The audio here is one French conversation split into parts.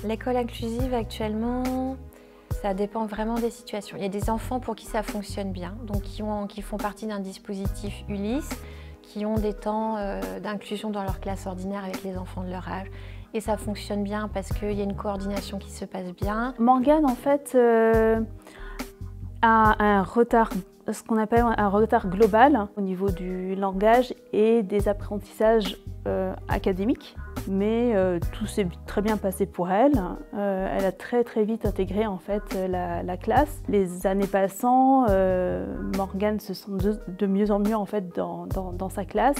L'école inclusive actuellement, ça dépend vraiment des situations. Il y a des enfants pour qui ça fonctionne bien, donc qui font partie d'un dispositif Ulysse, qui ont des temps d'inclusion dans leur classe ordinaire avec les enfants de leur âge. Et ça fonctionne bien parce qu'il y a une coordination qui se passe bien. Morgane, en fait, a un retard, ce qu'on appelle un retard global au niveau du langage et des apprentissages académiques. Mais tout s'est très bien passé pour elle. Elle a très vite intégré en fait la classe. Les années passant, Morgane se sent de mieux en mieux en fait dans sa classe.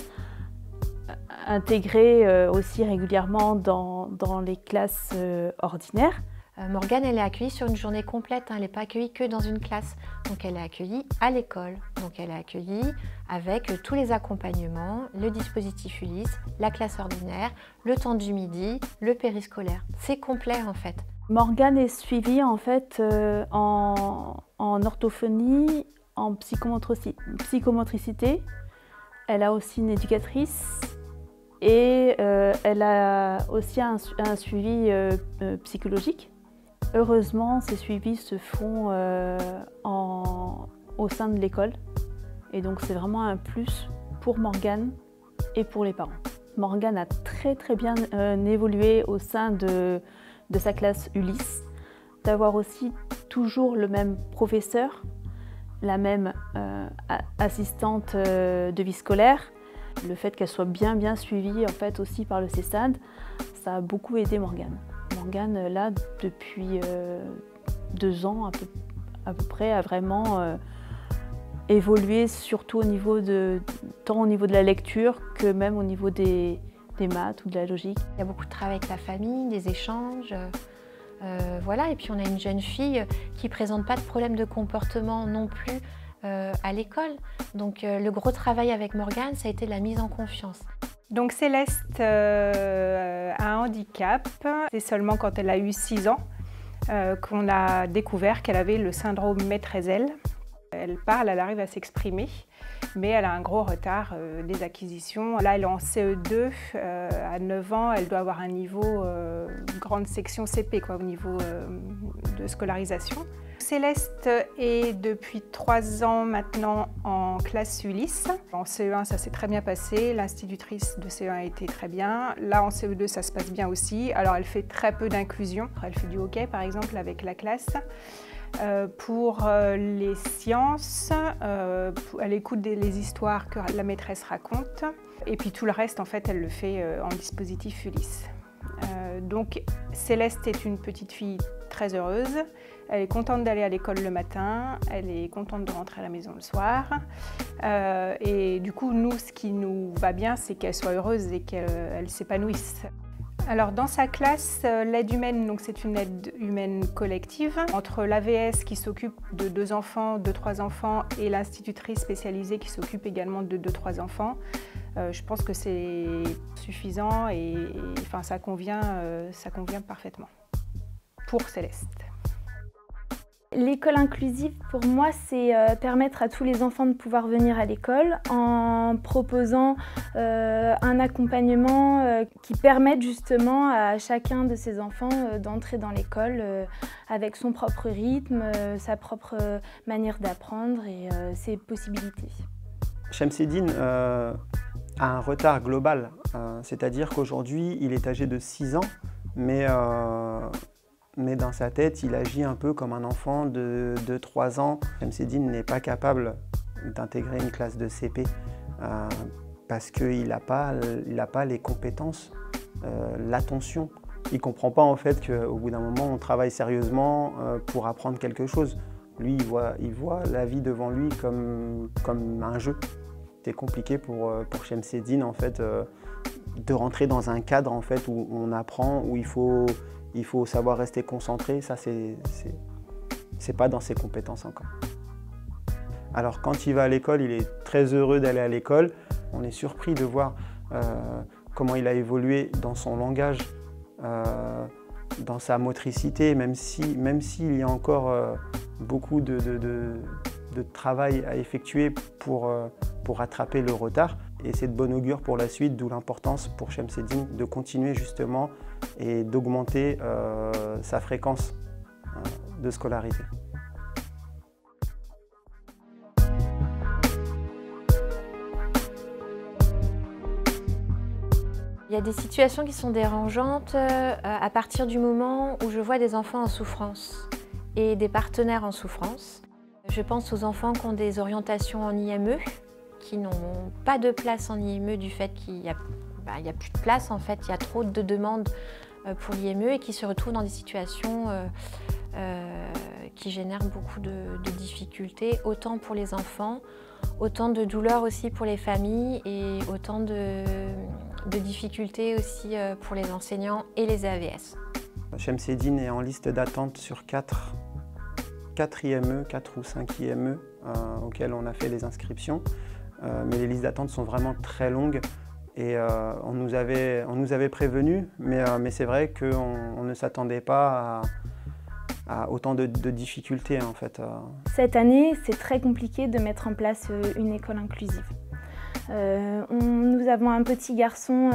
Intégrée aussi régulièrement dans les classes ordinaires. Morgane, elle est accueillie sur une journée complète, hein. Elle n'est pas accueillie que dans une classe. Donc elle est accueillie à l'école. Donc elle est accueillie avec tous les accompagnements, le dispositif Ulysse, la classe ordinaire, le temps du midi, le périscolaire. C'est complet en fait. Morgane est suivie en fait en orthophonie, en psychomotricité. Elle a aussi une éducatrice. Et elle a aussi un suivi psychologique. Heureusement, ces suivis se font au sein de l'école. Et donc c'est vraiment un plus pour Morgane et pour les parents. Morgane a très bien évolué au sein de sa classe Ulysse. D'avoir aussi toujours le même professeur, la même assistante de vie scolaire. Le fait qu'elle soit bien suivie en fait aussi par le CESAD, ça a beaucoup aidé Morgane. Morgane, là, depuis 2 ans à peu près, a vraiment évolué, surtout tant au niveau de la lecture que même au niveau des maths ou de la logique. Il y a beaucoup de travail avec la famille, des échanges. Voilà. Et puis on a une jeune fille qui ne présente pas de problème de comportement non plus à l'école. Donc le gros travail avec Morgane, ça a été la mise en confiance. Donc Céleste a un handicap. C'est seulement quand elle a eu 6 ans qu'on a découvert qu'elle avait le syndrome Maître-Ezel. Elle parle, elle arrive à s'exprimer, mais elle a un gros retard des acquisitions. Là, elle est en CE2, à 9 ans, elle doit avoir un niveau grande section CP, quoi, au niveau de scolarisation. Céleste est depuis 3 ans maintenant en classe Ulysse. En CE1, ça s'est très bien passé. L'institutrice de CE1 a été très bien. Là, en CE2, ça se passe bien aussi. Alors, elle fait très peu d'inclusion. Elle fait du hockey, par exemple, avec la classe. Pour les sciences, elle écoute les histoires que la maîtresse raconte. Et puis tout le reste, en fait, elle le fait en dispositif Ulysse. Donc, Céleste est une petite fille très heureuse. Elle est contente d'aller à l'école le matin, elle est contente de rentrer à la maison le soir. Et du coup, nous, ce qui nous va bien, c'est qu'elle soit heureuse et qu'elle s'épanouisse. Alors dans sa classe, l'aide humaine, donc c'est une aide humaine collective entre l'AVS qui s'occupe de 2 enfants, 2-3 enfants et l'institutrice spécialisée qui s'occupe également de 2-3 enfants. Je pense que c'est suffisant et enfin, ça convient parfaitement pour Céleste. L'école inclusive, pour moi, c'est permettre à tous les enfants de pouvoir venir à l'école en proposant un accompagnement qui permette justement à chacun de ces enfants d'entrer dans l'école avec son propre rythme, sa propre manière d'apprendre et ses possibilités. Shamseddine a un retard global, c'est-à-dire qu'aujourd'hui, il est âgé de 6 ans, mais dans sa tête, il agit un peu comme un enfant de 3 ans. Shamseddine n'est pas capable d'intégrer une classe de CP parce qu'il n'a pas les compétences, l'attention. Il ne comprend pas en fait qu'au bout d'un moment, on travaille sérieusement pour apprendre quelque chose. Lui, il voit la vie devant lui comme un jeu. C'est compliqué pour Shamseddine en fait, de rentrer dans un cadre en fait, où on apprend, où il faut savoir rester concentré. Ça, c'est pas dans ses compétences encore. Alors quand il va à l'école, il est très heureux d'aller à l'école. On est surpris de voir comment il a évolué dans son langage dans sa motricité, même s'il y a encore beaucoup de travail à effectuer pour rattraper le retard. Et c'est de bon augure pour la suite, d'où l'importance pour Chemseddine de continuer justement et d'augmenter sa fréquence de scolarité. Il y a des situations qui sont dérangeantes à partir du moment où je vois des enfants en souffrance et des partenaires en souffrance. Je pense aux enfants qui ont des orientations en IME, qui n'ont pas de place en IME du fait qu'il n'y a plus de place en fait, il y a trop de demandes pour l'IME et qui se retrouvent dans des situations qui génèrent beaucoup de difficultés, autant pour les enfants, autant de douleurs aussi pour les familles et autant de difficultés aussi pour les enseignants et les AVS. Chemseddine est en liste d'attente sur 4 IME, 4 ou 5 IME auxquels on a fait les inscriptions. Mais les listes d'attente sont vraiment très longues et on nous avait prévenus, mais c'est vrai qu'on ne s'attendait pas à autant de difficultés en fait. Cette année, c'est très compliqué de mettre en place une école inclusive. Nous avons un petit garçon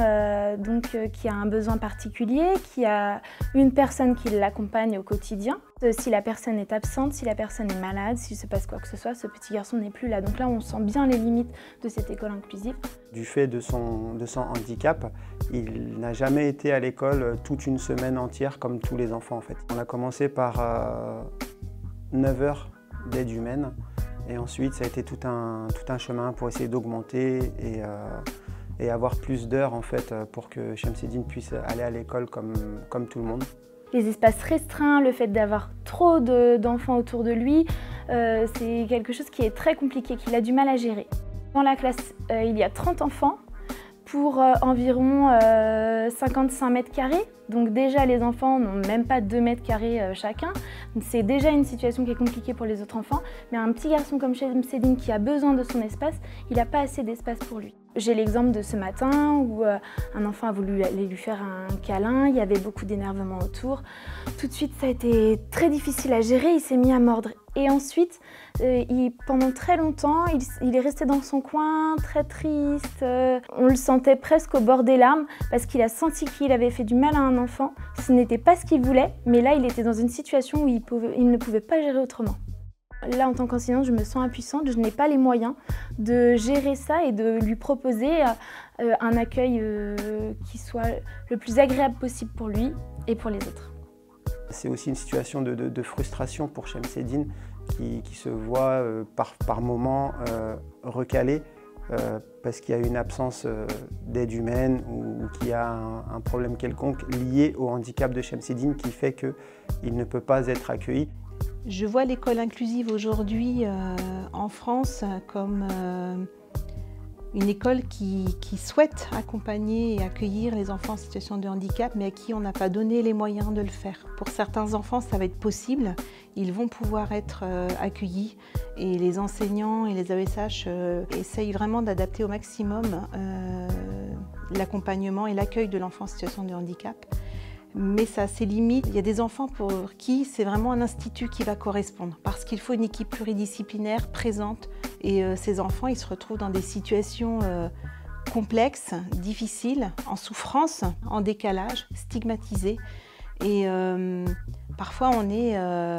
qui a un besoin particulier, qui a une personne qui l'accompagne au quotidien. Si la personne est absente, si la personne est malade, s'il se passe quoi que ce soit, ce petit garçon n'est plus là. Donc là, on sent bien les limites de cette école inclusive. Du fait de son handicap, il n'a jamais été à l'école toute une semaine entière comme tous les enfants en fait. On a commencé par 9 heures d'aide humaine. Et ensuite, ça a été tout un chemin pour essayer d'augmenter et avoir plus d'heures en fait, pour que Chemseddine puisse aller à l'école comme tout le monde. Les espaces restreints, le fait d'avoir trop d'enfants autour de lui, c'est quelque chose qui est très compliqué, qu'il a du mal à gérer. Dans la classe, il y a 30 enfants pour environ 55 mètres carrés. Donc déjà, les enfants n'ont même pas 2 mètres carrés chacun. C'est déjà une situation qui est compliquée pour les autres enfants. Mais un petit garçon comme Chemseddine qui a besoin de son espace, il n'a pas assez d'espace pour lui. J'ai l'exemple de ce matin où un enfant a voulu aller lui faire un câlin, il y avait beaucoup d'énervement autour. Tout de suite, ça a été très difficile à gérer, il s'est mis à mordre. Et ensuite, pendant très longtemps, il est resté dans son coin, très triste. On le sentait presque au bord des larmes parce qu'il a senti qu'il avait fait du mal à un enfant. Ce n'était pas ce qu'il voulait, mais là, il était dans une situation où il ne pouvait pas gérer autrement. Là, en tant qu'enseignante, je me sens impuissante, je n'ai pas les moyens de gérer ça et de lui proposer un accueil qui soit le plus agréable possible pour lui et pour les autres. C'est aussi une situation de frustration pour Chemseddine qui se voit par moments recalée parce qu'il y a une absence d'aide humaine ou qu'il y a un problème quelconque lié au handicap de Chemseddine qui fait qu'il ne peut pas être accueilli. Je vois l'école inclusive aujourd'hui en France comme une école qui souhaite accompagner et accueillir les enfants en situation de handicap, mais à qui on n'a pas donné les moyens de le faire. Pour certains enfants, ça va être possible, ils vont pouvoir être accueillis et les enseignants et les AESH essayent vraiment d'adapter au maximum l'accompagnement et l'accueil de l'enfant en situation de handicap. Mais ça a ses limites. Il y a des enfants pour qui c'est vraiment un institut qui va correspondre parce qu'il faut une équipe pluridisciplinaire présente et ces enfants ils se retrouvent dans des situations complexes, difficiles, en souffrance, en décalage, stigmatisés et parfois on a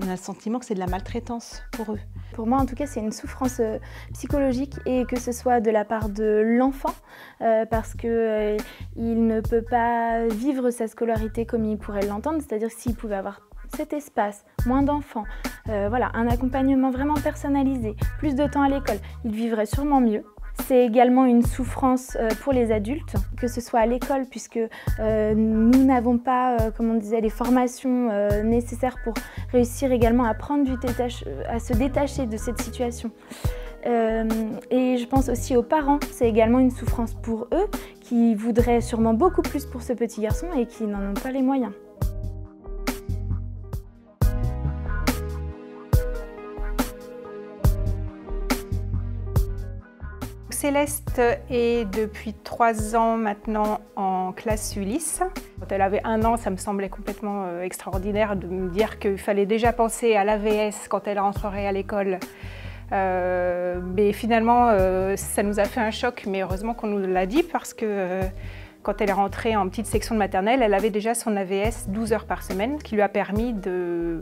le sentiment que c'est de la maltraitance pour eux. Pour moi, en tout cas, c'est une souffrance psychologique et que ce soit de la part de l'enfant parce qu'il ne peut pas vivre sa scolarité comme il pourrait l'entendre, c'est-à-dire s'il pouvait avoir cet espace, moins d'enfants, voilà, un accompagnement vraiment personnalisé, plus de temps à l'école, il vivrait sûrement mieux. C'est également une souffrance pour les adultes, que ce soit à l'école, puisque nous n'avons pas, comme on disait, les formations nécessaires pour réussir également à à se détacher de cette situation. Et je pense aussi aux parents, c'est également une souffrance pour eux, qui voudraient sûrement beaucoup plus pour ce petit garçon et qui n'en ont pas les moyens. Céleste est depuis 3 ans maintenant en classe Ulysse. Quand elle avait 1 an, ça me semblait complètement extraordinaire de me dire qu'il fallait déjà penser à l'AVS quand elle rentrerait à l'école. Mais finalement, ça nous a fait un choc, mais heureusement qu'on nous l'a dit parce que quand elle est rentrée en petite section de maternelle, elle avait déjà son AVS 12 heures par semaine, qui lui a permis de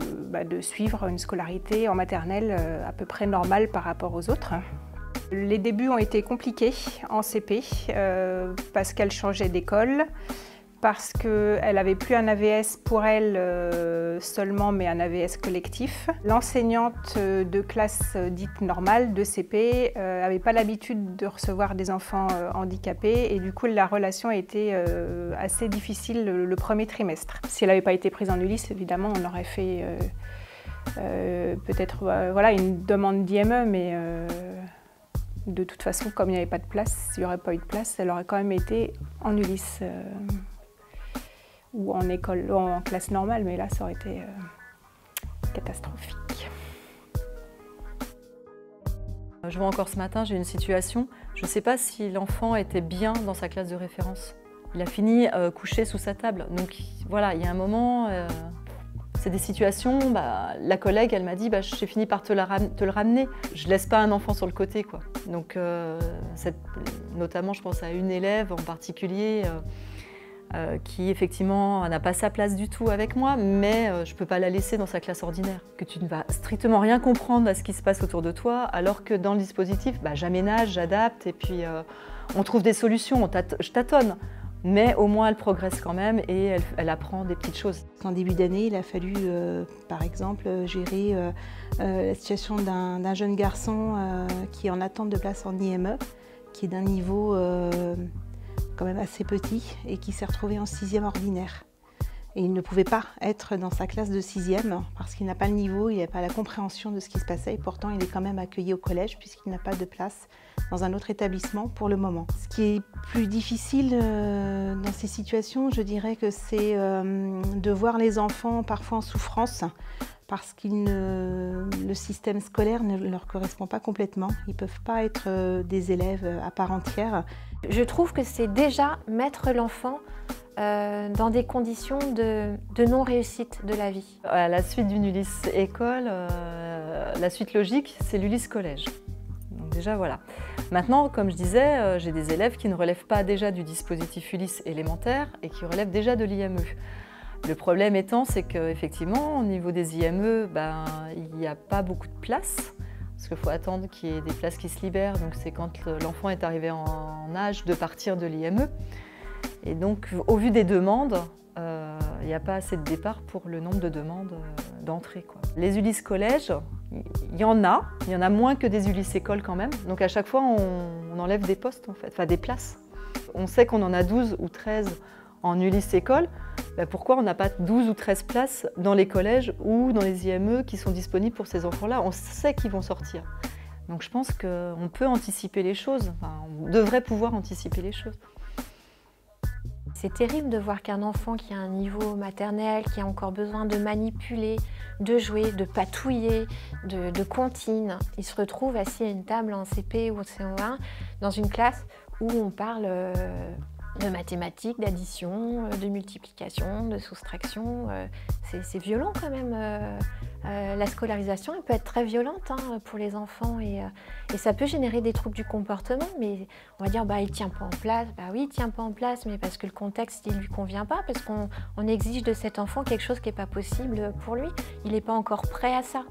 suivre une scolarité en maternelle à peu près normale par rapport aux autres. Les débuts ont été compliqués en CP parce qu'elle changeait d'école, parce qu'elle n'avait plus un AVS pour elle seulement, mais un AVS collectif. L'enseignante de classe dite normale, de CP, n'avait pas l'habitude de recevoir des enfants handicapés et du coup la relation a été assez difficile le premier trimestre. Si elle n'avait pas été prise en Ulysse, évidemment, on aurait fait peut-être voilà, une demande d'IME, mais de toute façon, comme il n'y avait pas de place, s'il n'y aurait pas eu de place, elle aurait quand même été en Ulysse. Ou en école, ou en classe normale, mais là ça aurait été catastrophique. Je vois encore ce matin, j'ai une situation, je ne sais pas si l'enfant était bien dans sa classe de référence. Il a fini couché sous sa table, donc voilà, il y a un moment, c'est des situations, la collègue elle m'a dit j'ai fini par te le ramener. Je ne laisse pas un enfant sur le côté, quoi. Donc notamment je pense à une élève en particulier, qui effectivement n'a pas sa place du tout avec moi, mais je ne peux pas la laisser dans sa classe ordinaire. Que tu ne vas strictement rien comprendre à ce qui se passe autour de toi, alors que dans le dispositif, j'aménage, j'adapte, et puis on trouve des solutions, je tâtonne. Mais au moins elle progresse quand même et elle apprend des petites choses. En début d'année, il a fallu par exemple gérer la situation d'un jeune garçon qui est en attente de place en IME, qui est d'un niveau quand même assez petit et qui s'est retrouvé en 6e ordinaire. Et il ne pouvait pas être dans sa classe de 6e parce qu'il n'a pas le niveau, il n'a pas la compréhension de ce qui se passait et pourtant il est quand même accueilli au collège puisqu'il n'a pas de place dans un autre établissement pour le moment. Ce qui est plus difficile dans ces situations, je dirais que c'est de voir les enfants parfois en souffrance parce que le système scolaire ne leur correspond pas complètement. Ils ne peuvent pas être des élèves à part entière. Je trouve que c'est déjà mettre l'enfant dans des conditions de non-réussite de la vie. À la suite d'une Ulysse école, la suite logique, c'est l'Ulysse collège. Donc déjà voilà. Maintenant, comme je disais, j'ai des élèves qui ne relèvent pas déjà du dispositif Ulysse élémentaire et qui relèvent déjà de l'IME. Le problème étant, c'est qu'effectivement, au niveau des IME, il n'y a pas beaucoup de place. Parce qu'il faut attendre qu'il y ait des places qui se libèrent. Donc c'est quand l'enfant est arrivé en âge de partir de l'IME. Et donc, au vu des demandes, il n'y a pas assez de départ pour le nombre de demandes d'entrée, quoi. Les Ulysse collèges, il y en a moins que des Ulysse écoles quand même. Donc à chaque fois, on enlève des postes, en fait, enfin des places. On sait qu'on en a 12 ou 13 en Ulysse école. Pourquoi on n'a pas 12 ou 13 places dans les collèges ou dans les IME qui sont disponibles pour ces enfants-là? On sait qu'ils vont sortir. Donc je pense qu'on peut anticiper les choses, on devrait pouvoir anticiper les choses. C'est terrible de voir qu'un enfant qui a un niveau maternel, qui a encore besoin de manipuler, de jouer, de patouiller, de comptine, il se retrouve assis à une table en CP ou en CE1 dans une classe où on parle de mathématiques, d'addition, de multiplication, de soustraction. C'est violent quand même. La scolarisation elle peut être très violente pour les enfants et ça peut générer des troubles du comportement, mais on va dire il ne tient pas en place. Oui, il ne tient pas en place, mais parce que le contexte ne lui convient pas, parce qu'on exige de cet enfant quelque chose qui n'est pas possible pour lui. Il n'est pas encore prêt à ça.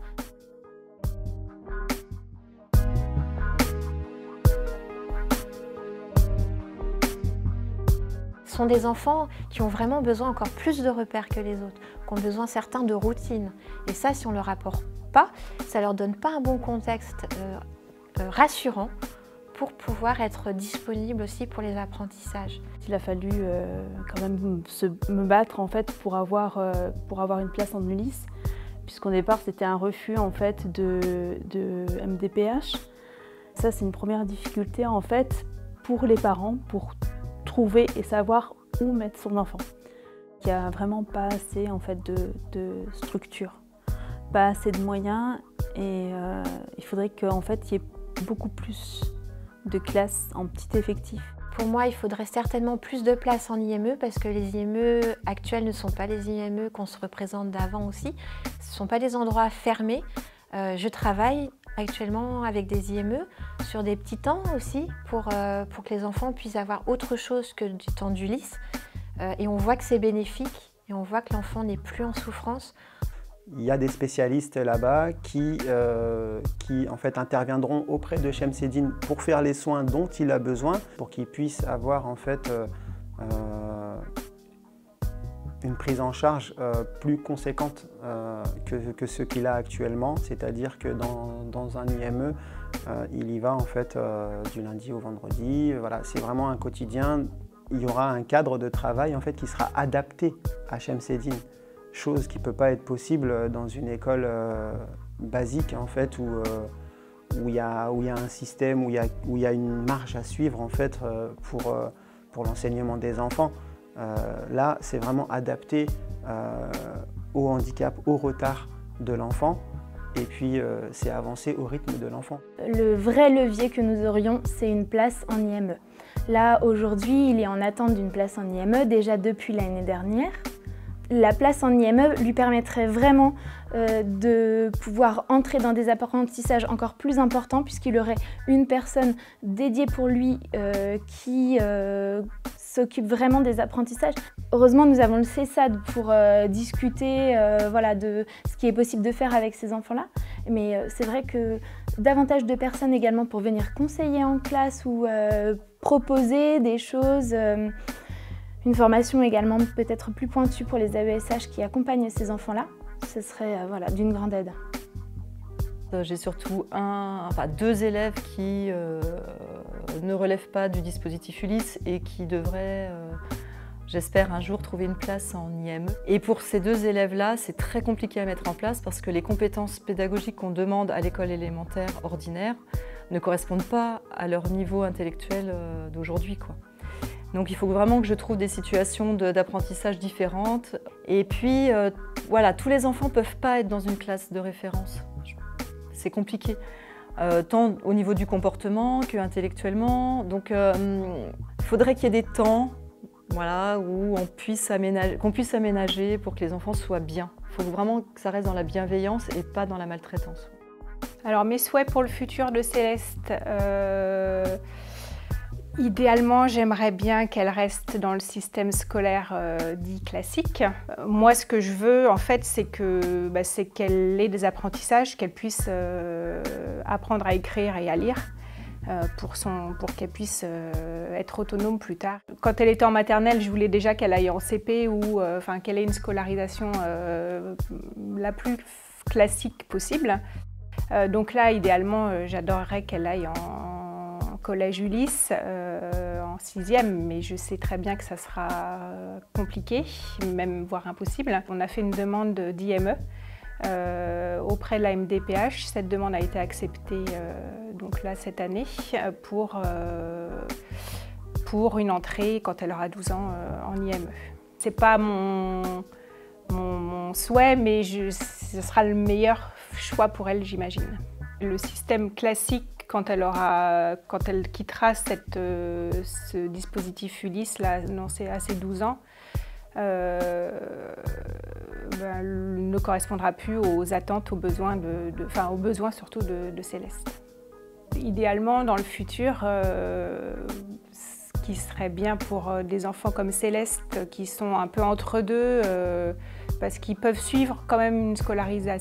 Ce sont des enfants qui ont vraiment besoin encore plus de repères que les autres, qui ont besoin certains de routine. Et ça, si on ne leur apporte pas, ça ne leur donne pas un bon contexte rassurant pour pouvoir être disponible aussi pour les apprentissages. Il a fallu quand même me battre en fait, pour avoir une place en Ulysse, puisqu'au départ c'était un refus en fait, de MDPH. Ça c'est une première difficulté en fait, pour les parents, pour trouver et savoir où mettre son enfant. Il n'y a vraiment pas assez en fait, de structure, pas assez de moyens et il faudrait qu'en fait, il y ait beaucoup plus de classe en petit effectif? Pour moi, il faudrait certainement plus de place en IME parce que les IME actuels ne sont pas les IME qu'on se représente d'avant aussi. Ce ne sont pas des endroits fermés. Je travaille actuellement avec des IME sur des petits temps aussi pour que les enfants puissent avoir autre chose que du temps d'Ulysse. Et on voit que c'est bénéfique et on voit que l'enfant n'est plus en souffrance. Il y a des spécialistes là-bas qui en fait interviendront auprès de Chemseddine pour faire les soins dont il a besoin, pour qu'il puisse avoir en fait une prise en charge plus conséquente que ce qu'il a actuellement, c'est-à-dire que dans un IME, il y va en fait du lundi au vendredi. Voilà, c'est vraiment un quotidien. Il y aura un cadre de travail en fait qui sera adapté à Chemseddine. Chose qui ne peut pas être possible dans une école basique en fait, où il y a un système, où il y a une marge à suivre en fait, pour l'enseignement des enfants. Là, c'est vraiment adapté au handicap, au retard de l'enfant, et puis c'est avancé au rythme de l'enfant. Le vrai levier que nous aurions, c'est une place en IME. Là, aujourd'hui, il est en attente d'une place en IME, déjà depuis l'année dernière. La place en IME lui permettrait vraiment de pouvoir entrer dans des apprentissages encore plus importants puisqu'il aurait une personne dédiée pour lui qui s'occupe vraiment des apprentissages. Heureusement, nous avons le CESAD pour discuter voilà, de ce qui est possible de faire avec ces enfants-là. Mais c'est vrai que davantage de personnes également pour venir conseiller en classe ou proposer des choses. Une formation également peut-être plus pointue pour les AESH qui accompagnent ces enfants-là, ce serait voilà, d'une grande aide. J'ai surtout deux élèves qui ne relèvent pas du dispositif Ulysse et qui devraient, j'espère, un jour trouver une place en IME. Et pour ces deux élèves-là, c'est très compliqué à mettre en place parce que les compétences pédagogiques qu'on demande à l'école élémentaire ordinaire ne correspondent pas à leur niveau intellectuel d'aujourd'hui, quoi. Donc il faut vraiment que je trouve des situations d'apprentissage différentes. Et puis, voilà, tous les enfants ne peuvent pas être dans une classe de référence. C'est compliqué, tant au niveau du comportement qu'intellectuellement. Donc il faudrait qu'il y ait des temps, voilà, où qu'on puisse aménager pour que les enfants soient bien. Il faut vraiment que ça reste dans la bienveillance et pas dans la maltraitance. Alors mes souhaits pour le futur de Céleste, idéalement, j'aimerais bien qu'elle reste dans le système scolaire dit classique. Moi, ce que je veux, en fait, c'est qu'elle ait des apprentissages, qu'elle puisse apprendre à écrire et à lire pour qu'elle puisse être autonome plus tard. Quand elle était en maternelle, je voulais déjà qu'elle aille en CP ou qu'elle ait une scolarisation la plus classique possible. Donc là, idéalement, j'adorerais qu'elle aille en collège Ulysse en 6e, mais je sais très bien que ça sera compliqué, même voire impossible. On a fait une demande d'IME auprès de la MDPH. Cette demande a été acceptée donc là cette année pour une entrée quand elle aura 12 ans en IME. C'est pas mon souhait, mais ce sera le meilleur choix pour elle, j'imagine. Le système classique, quand elle quittera ce dispositif Ulysse, là, annoncé à ses 12 ans, ne correspondra plus aux attentes, aux besoins, aux besoins surtout de Céleste. Idéalement, dans le futur, ce qui serait bien pour des enfants comme Céleste, qui sont un peu entre deux, parce qu'ils peuvent suivre quand même une scolarité,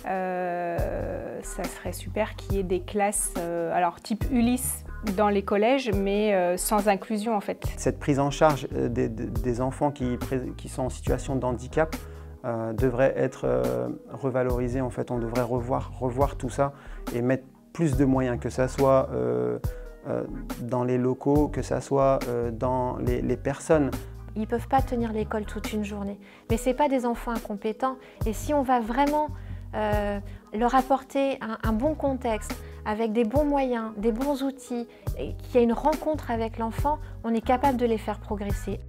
ça serait super qu'il y ait des classes alors type Ulysse dans les collèges, mais sans inclusion en fait. Cette prise en charge des enfants qui sont en situation de handicap devrait être revalorisée en fait. On devrait revoir tout ça et mettre plus de moyens, que ça soit dans les locaux, que ça soit dans les personnes. Ils ne peuvent pas tenir l'école toute une journée, mais ce n'est pas des enfants incompétents. Et si on va vraiment leur apporter un bon contexte, avec des bons moyens, des bons outils, et qu'il y a une rencontre avec l'enfant, on est capable de les faire progresser.